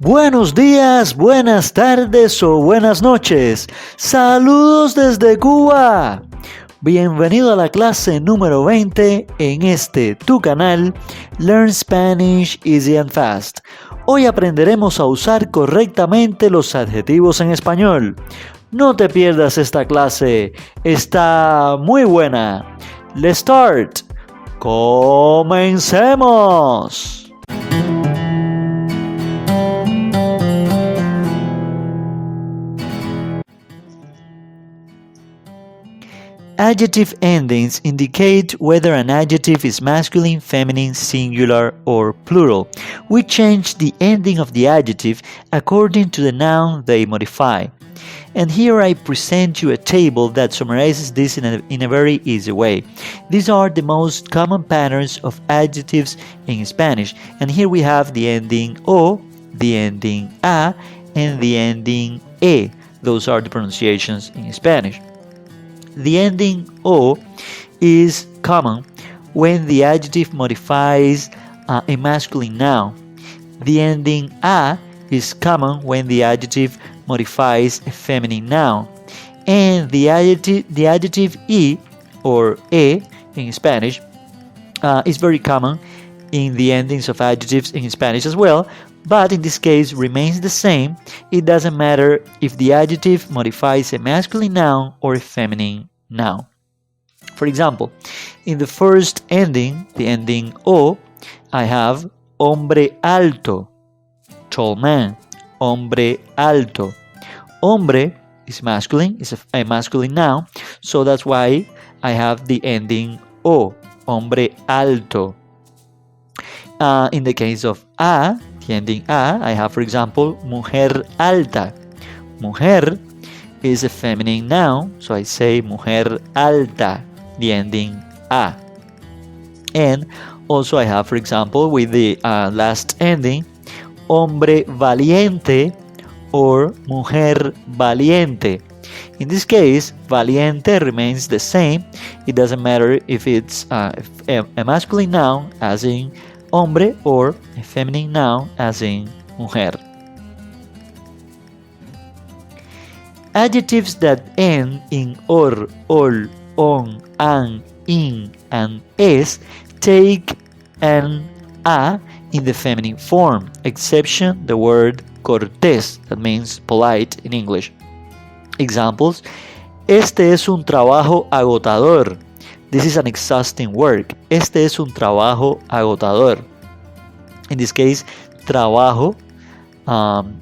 Buenos días, buenas tardes o buenas noches. Saludos desde Cuba. Bienvenido a la clase número 20 en tu canal Learn Spanish Easy and Fast. Hoy aprenderemos a usar correctamente los adjetivos en español. No te pierdas esta clase, está muy buena. Let's start. Comencemos. Adjective endings indicate whether an adjective is masculine, feminine, singular, or plural. We change the ending of the adjective according to the noun they modify. And here I present you a table that summarizes this in a very easy way. These are the most common patterns of adjectives in Spanish. And here we have the ending O, the ending A, and the ending E. Those are the pronunciations in Spanish. The ending O is common when the adjective modifies a masculine noun. The ending A is common when the adjective modifies a feminine noun. And the adjective E or E in Spanish is very common in the endings of adjectives in Spanish as well, but in this case remains the same. It doesn't matter if the adjective modifies a masculine noun or a feminine noun. For example, in the first ending, the ending O, I have hombre alto, tall man, hombre alto. Hombre is masculine, is a masculine noun, so that's why I have the ending O, hombre alto. In the case of A, the ending A, I have, for example, mujer alta. Mujer is a feminine noun, so I say mujer alta, the ending A. And also I have, for example, with the last ending, hombre valiente or mujer valiente. In this case, valiente remains the same. It doesn't matter if it's a masculine noun, as in hombre, or a feminine noun, as in mujer. Adjectives that end in or, ol, on, an, in, and es take an a in the feminine form, exception the word cortés, that means polite in English. Examples: este es un trabajo agotador. This is an exhausting work. Este es un trabajo agotador. In this case, trabajo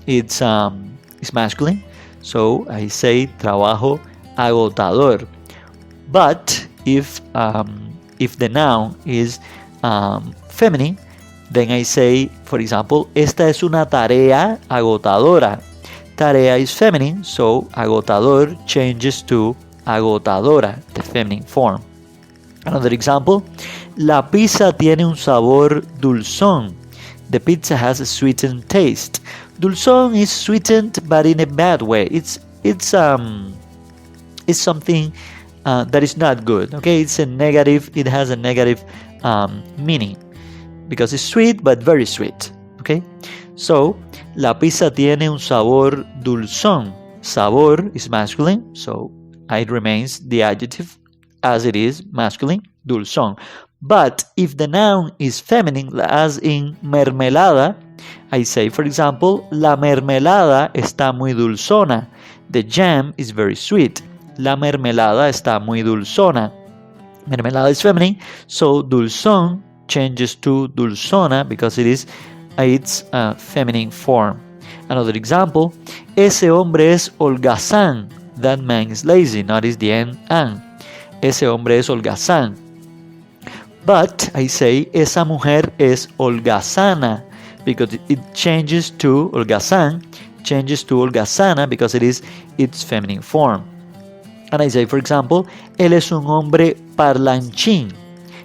it's masculine, so I say trabajo agotador. But if the noun is feminine, then I say, for example, esta es una tarea agotadora. Tarea is feminine, so agotador changes to agotadora, the feminine form. Another example, la pizza tiene un sabor dulzón. The pizza has a sweetened taste. Dulzón is sweetened, but in a bad way. It's something that is not good. Okay, it's a negative. It has a negative meaning because it's sweet, but very sweet. Okay, so la pizza tiene un sabor dulzón. Sabor is masculine, so it remains the adjective as it is masculine, dulzón. But if the noun is feminine, as in mermelada, I say, for example, la mermelada está muy dulzona. The jam is very sweet. La mermelada está muy dulzona. Mermelada is feminine, so dulzón changes to dulzona because its feminine form. Another example, ese hombre es holgazán. That man is lazy. Notice the end an. Ese hombre es holgazán. But I say, esa mujer es holgazana because it changes to holgazán, because it is its feminine form. And I say, for example, él es un hombre parlanchín.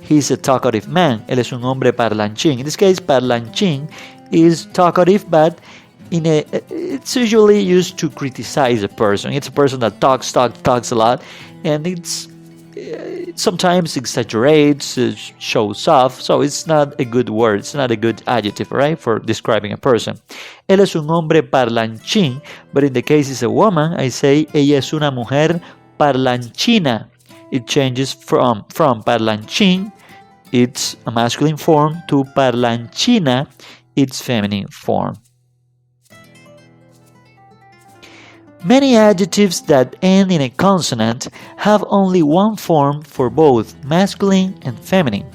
He is a talkative man. Él es un hombre parlanchín. In this case, parlanchín is talkative, but it's usually used to criticize a person. It's a person that talks a lot, and it sometimes exaggerates, shows off, so it's not a good word, it's not a good adjective, right, for describing a person. Él es un hombre parlanchín, but in the case it's a woman, I say ella es una mujer parlanchina. It changes from parlanchín, it's a masculine form, to parlanchina, its feminine form. Many adjectives that end in a consonant have only one form for both masculine and feminine.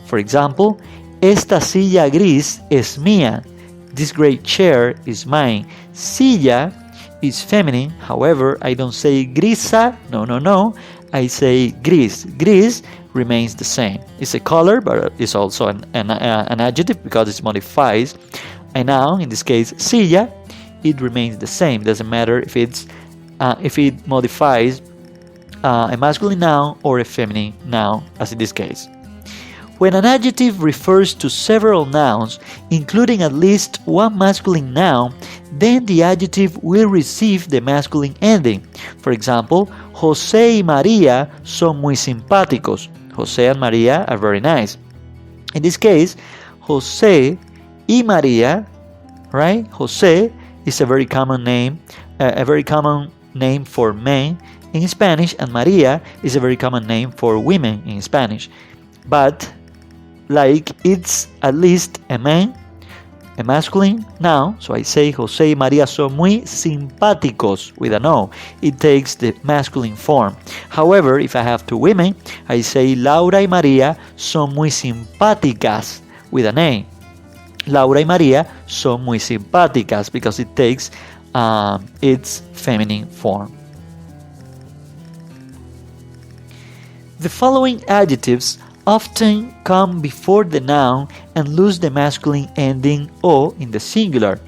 For example, esta silla gris es mía. This gray chair is mine. Silla is feminine, however, I don't say grisa, no, I say gris. Gris remains the same. It's a color, but it's also an adjective because it modifies a noun, in this case silla. It remains the same. Doesn't matter if it modifies a masculine noun or a feminine noun, as in this case. When an adjective refers to several nouns, including at least one masculine noun, then the adjective will receive the masculine ending. For example, José y María son muy simpáticos. José and María are very nice. In this case, José y María, right? José is a very common name for men in Spanish, and María is a very common name for women in Spanish. But like it's at least a man, a masculine noun, so I say José y María son muy simpáticos with an O. It takes the masculine form. However, if I have two women, I say Laura y María son muy simpáticas with an A. Laura y María son muy simpáticas because it takes its feminine form. The following adjectives often come before the noun and lose the masculine ending O in the singular.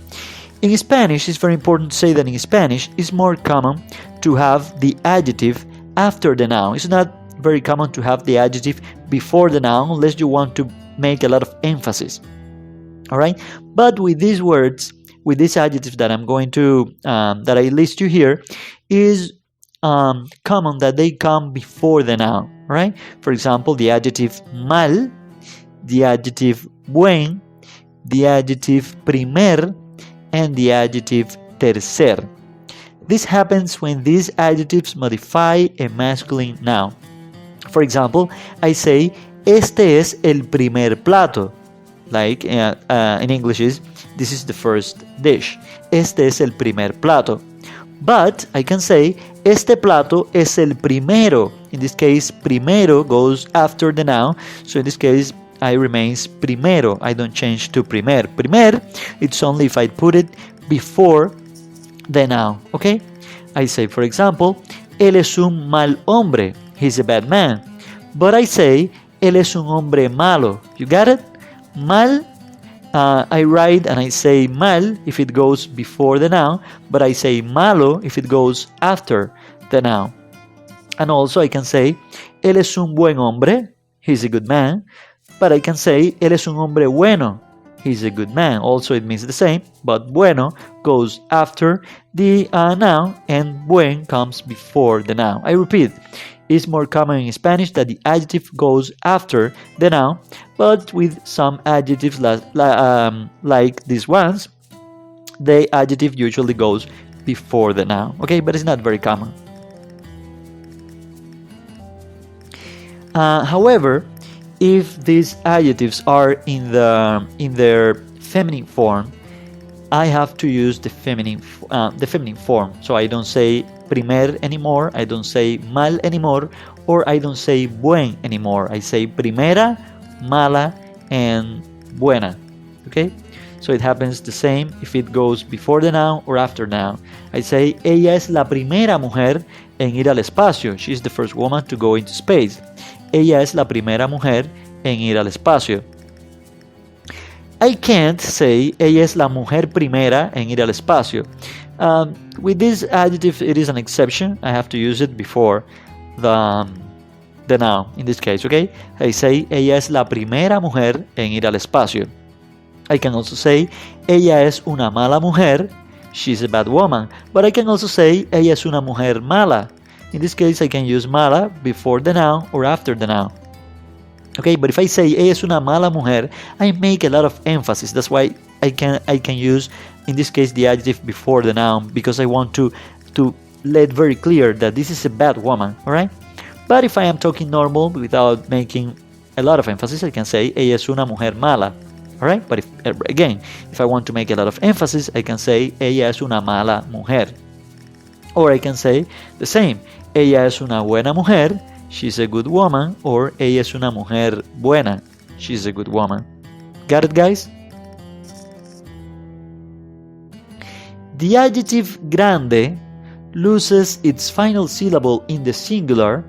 In Spanish, it's very important to say that in Spanish, it's more common to have the adjective after the noun. It's not very common to have the adjective before the noun unless you want to make a lot of emphasis. Alright? But with these words, with these adjectives that I'm going to, that I list you here, is common that they come before the noun. Right? For example, the adjective mal, the adjective buen, the adjective primer, and the adjective tercer. This happens when these adjectives modify a masculine noun. For example, I say, este es el primer plato. Like in English is, this is the first dish. Este es el primer plato. But I can say, este plato es el primero. In this case, primero goes after the noun. So in this case, I remains primero. I don't change to primer. Primer, it's only if I put it before the noun. Okay? I say, for example, él es un mal hombre. He's a bad man. But I say, él es un hombre malo. You got it? Mal. I write and I say mal if it goes before the noun, but I say malo if it goes after the noun. And also I can say, él es un buen hombre, he's a good man, but I can say, él es un hombre bueno, he's a good man. Also it means the same, but bueno goes after the noun and buen comes before the noun. I repeat, it's more common in Spanish that the adjective goes after the noun, but with some adjectives like these ones, the adjective usually goes before the noun. Okay, but it's not very common. However, if these adjectives are in their feminine form, I have to use the feminine form. So I don't say primer anymore, I don't say mal anymore, or I don't say buen anymore. I say primera, mala, and buena. Okay? So it happens the same if it goes before the noun or after noun. I say, ella es la primera mujer en ir al espacio. She's the first woman to go into space. Ella es la primera mujer en ir al espacio. I can't say, ella es la mujer primera en ir al espacio. With this adjective, it is an exception. I have to use it before the noun, in this case, okay? I say, ella es la primera mujer en ir al espacio. I can also say, ella es una mala mujer. She's a bad woman. But I can also say, ella es una mujer mala. In this case, I can use mala before the noun or after the noun. Okay, but if I say ella es una mala mujer, I make a lot of emphasis. That's why I can use, in this case, the adjective before the noun, because I want to let very clear that this is a bad woman. All right. But if I am talking normal without making a lot of emphasis, I can say ella es una mujer mala. All right. But if I want to make a lot of emphasis, I can say ella es una mala mujer. Or I can say the same. Ella es una buena mujer. She's a good woman. Or ella es una mujer buena. She's a good woman. Got it, guys? The adjective grande loses its final syllable in the singular,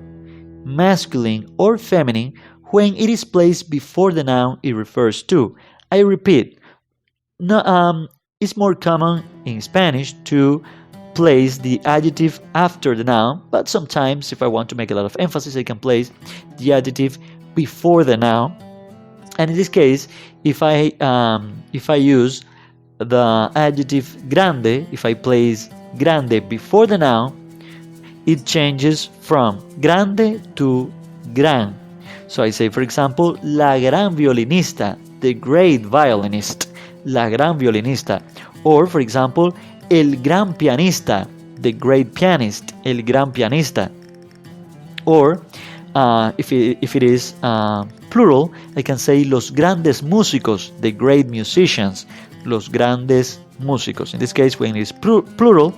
masculine or feminine when it is placed before the noun it refers to. I repeat, it's more common in Spanish to place the adjective after the noun, but sometimes if I want to make a lot of emphasis, I can place the adjective before the noun. And in this case, if I use the adjective grande, if I place grande before the noun, it changes from grande to gran. So I say, for example, la gran violinista, the great violinist, la gran violinista. Or, for example, el gran pianista, the great pianist, el gran pianista. Or, if it is plural, I can say los grandes músicos, the great musicians, los grandes músicos. In this case, when it is plural,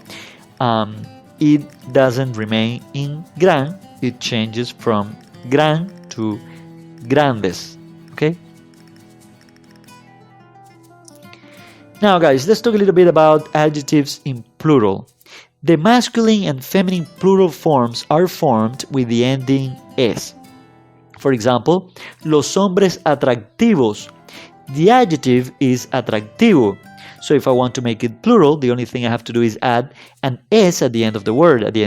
it doesn't remain in gran, it changes from gran to grandes. Okay? Now, guys, let's talk a little bit about adjectives in plural. The masculine and feminine plural forms are formed with the ending es. For example, los hombres atractivos. The adjective is atractivo. So if I want to make it plural, the only thing I have to do is add an es at the end of the word, at the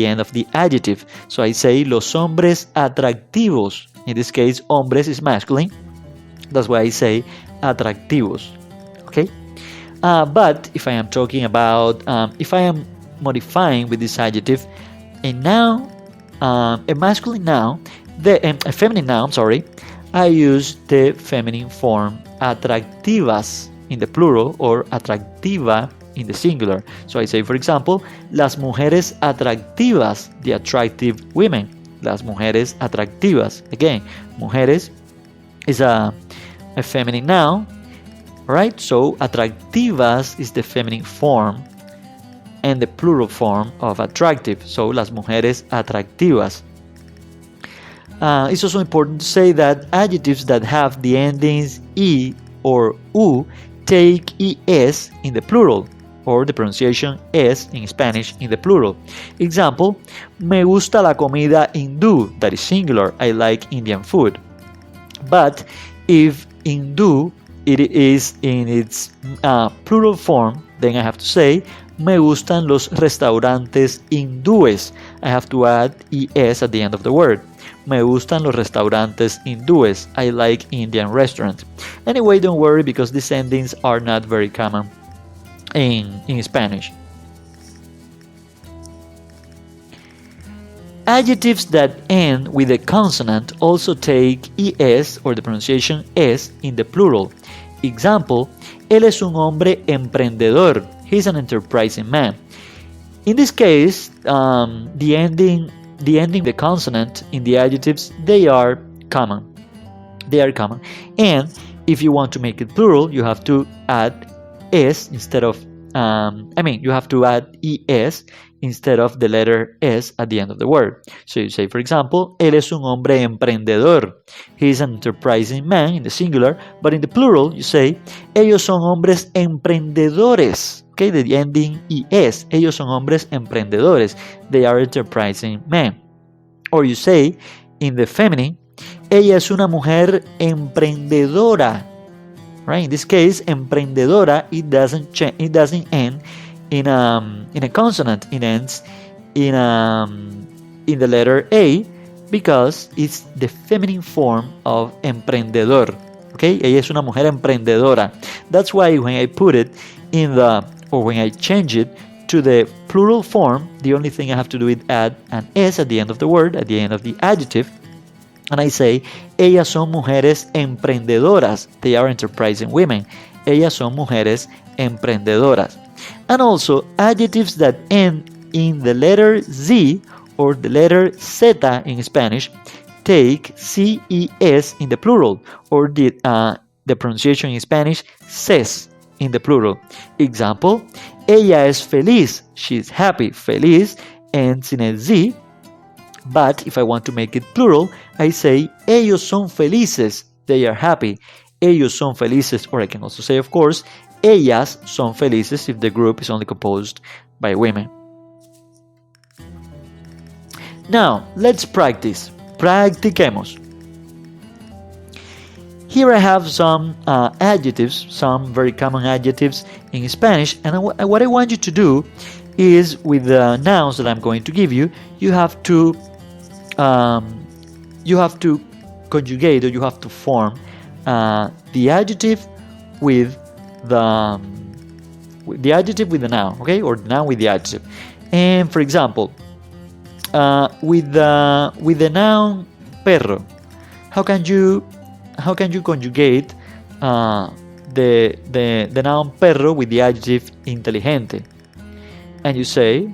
end of the adjective. So I say los hombres atractivos. In this case, hombres is masculine. That's why I say atractivos. Okay? But if I am talking about, if I am modifying with this adjective a noun, a masculine noun, a feminine noun, I use the feminine form atractivas in the plural or atractiva in the singular. So I say, for example, las mujeres atractivas, the attractive women. Las mujeres atractivas. Again, mujeres is a feminine noun. Right? So atractivas is the feminine form and the plural form of attractive. So las mujeres atractivas. It's also important to say that adjectives that have the endings e or u take es in the plural, or the pronunciation es in Spanish in the plural. Example, me gusta la comida hindú, that is singular, I like Indian food. But if hindú it is in its plural form, then I have to say, me gustan los restaurantes hindúes. I have to add es at the end of the word. Me gustan los restaurantes hindúes. I like Indian restaurants. Anyway, don't worry because these endings are not very common in Spanish. Adjectives that end with a consonant also take es or the pronunciation es in the plural. Example, él es un hombre emprendedor. He's an enterprising man. In this case, the ending, the consonant in the adjectives, they are common. They are common. And if you want to make it plural, you have to add es instead of, you have to add es instead of the letter S at the end of the word. So you say, for example, él es un hombre emprendedor. He is an enterprising man in the singular, but in the plural you say, ellos son hombres emprendedores. Okay, the ending es. Ellos son hombres emprendedores. They are enterprising men. Or you say, in the feminine, ella es una mujer emprendedora. Right? In this case, emprendedora, it doesn't end in a consonant. It ends in the letter A because it's the feminine form of emprendedor. Okay, ella es una mujer emprendedora. That's why when I put it when I change it to the plural form, the only thing I have to do is add an S at the end of the word, at the end of the adjective. And I say, ellas son mujeres emprendedoras. They are enterprising women. Ellas son mujeres emprendedoras. And also, adjectives that end in the letter Z or the letter Z in Spanish take CES in the plural, or the pronunciation in Spanish, ses in the plural. Example, ella es feliz. She's happy. Feliz ends in a Z. But if I want to make it plural, I say, ellos son felices. They are happy. Ellos son felices. Or I can also say, of course, ellas son felices if the group is only composed by women. Now, let's practice. Practiquemos. Here I have some adjectives, some very common adjectives in Spanish, and what I want you to do is, with the nouns that I'm going to give you, you have to conjugate, or you have to form the adjective with the adjective with the noun, okay, or the noun with the adjective. And for example, with the noun perro, how can you conjugate the noun perro with the adjective inteligente? And you say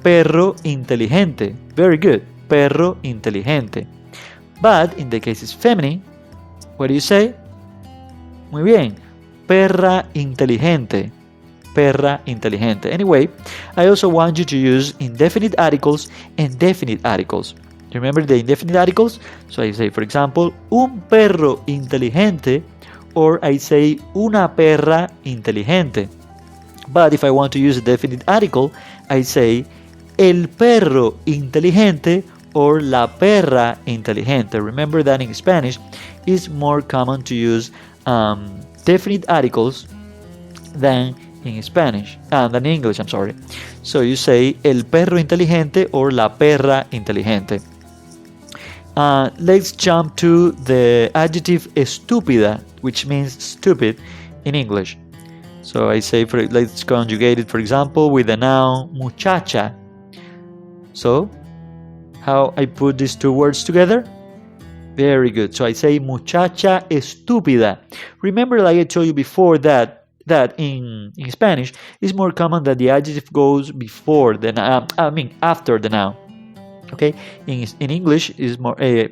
perro inteligente. Very good. Perro inteligente. But in the case it's feminine, what do you say? Muy bien. Perra inteligente. Perra inteligente. Anyway, I also want you to use indefinite articles and definite articles. Remember the indefinite articles? So I say, for example, un perro inteligente, or I say una perra inteligente. But if I want to use a definite article, I say el perro inteligente or la perra inteligente. Remember that in Spanish, it's more common to use definite articles than in Spanish, than in English, I'm sorry. So you say el perro inteligente or la perra inteligente. Let's jump to the adjective estúpida, which means stupid in English. So I say, let's conjugate it, for example, with the noun muchacha. So, how I put these two words together? Very good. So I say muchacha estúpida. Remember, like I told you before, that in Spanish, it's more common that the adjective goes before the noun, after the noun. Okay, in English is more. The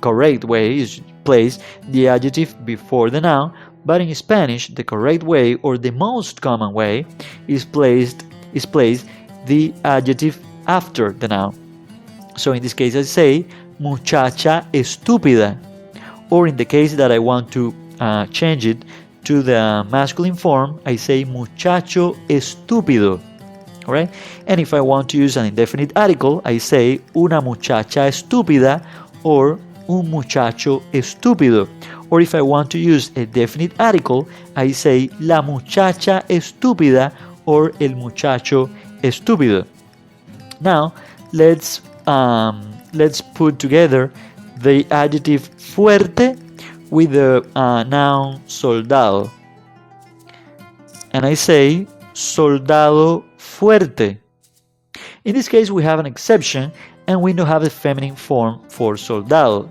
correct way is place the adjective before the noun, but in Spanish, the correct way, or the most common way, is place the adjective after the noun. So in this case, I say muchacha estúpida, or in the case that I want to change it to the masculine form, I say muchacho estúpido. Alright? And if I want to use an indefinite article, I say una muchacha estúpida or un muchacho estúpido. Or if I want to use a definite article, I say la muchacha estúpida or el muchacho estúpido. Now, let's put together the adjective fuerte with the noun soldado. And I say soldado fuerte. In this case, we have an exception, and we don't have a feminine form for soldado.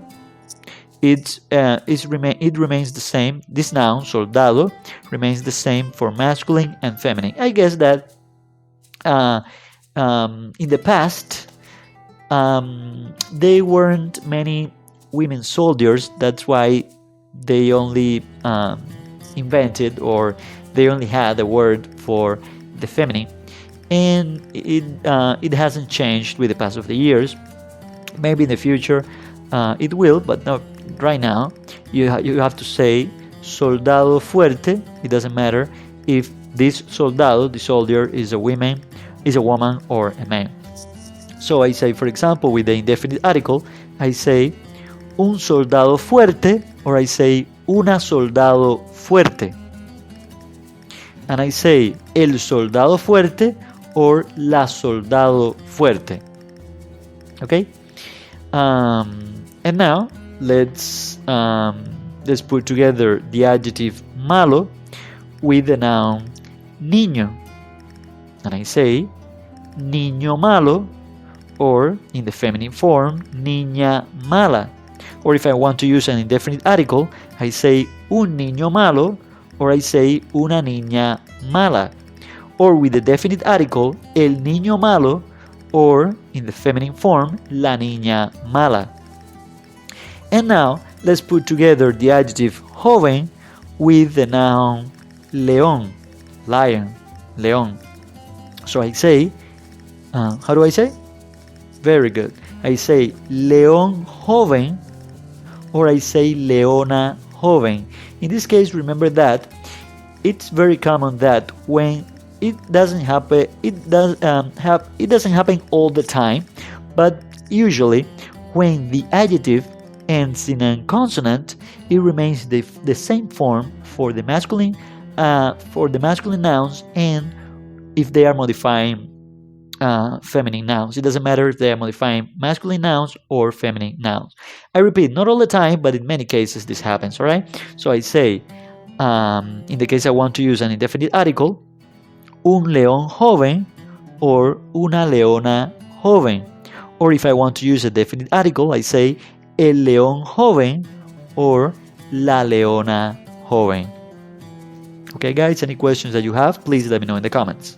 It remains the same. This noun, soldado, remains the same for masculine and feminine. I guess that in the past, there weren't many women soldiers. That's why they only invented, or they only had a word for the feminine. And it hasn't changed with the pass of the years. Maybe in the future it will, but not right now. You have to say soldado fuerte. It doesn't matter if this soldado, the soldier, is a woman or a man. So I say, for example, with the indefinite article, I say un soldado fuerte, or I say una soldado fuerte. And I say el soldado fuerte or la soldado fuerte. Okay? And now let's put together the adjective malo with the noun niño. and I say niño malo, or in the feminine form, niña mala. Or if I want to use an indefinite article, I say un niño malo, or I say una niña mala. Or with the definite article, el niño malo, or in the feminine form, la niña mala. And now, let's put together the adjective joven with the noun león, lion, león. So I say, how do I say? Very good. I say león joven, or I say leona joven. In this case, remember that it's very common that when it doesn't happen, it doesn't happen all the time, but usually when the adjective ends in a consonant, it remains the same form for the masculine nouns, and if they are modifying feminine nouns. It doesn't matter if they are modifying masculine nouns or feminine nouns. I repeat, not all the time, but in many cases this happens, all right? So I say, in the case I want to use an indefinite article, un león joven or una leona joven. Or if I want to use a definite article, I say el león joven or la leona joven. Okay, guys, any questions that you have, please let me know in the comments.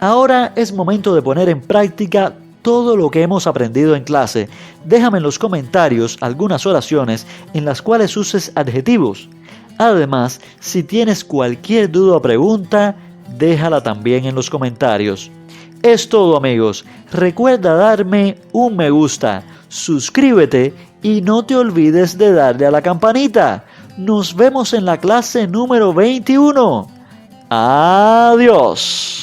Ahora es momento de poner en práctica todo lo que hemos aprendido en clase. Déjame en los comentarios algunas oraciones en las cuales uses adjetivos. Además, si tienes cualquier duda o pregunta, déjala también en los comentarios. Es todo, amigos. Recuerda darme un me gusta, suscríbete y no te olvides de darle a la campanita. Nos vemos en la clase número 21. Adiós.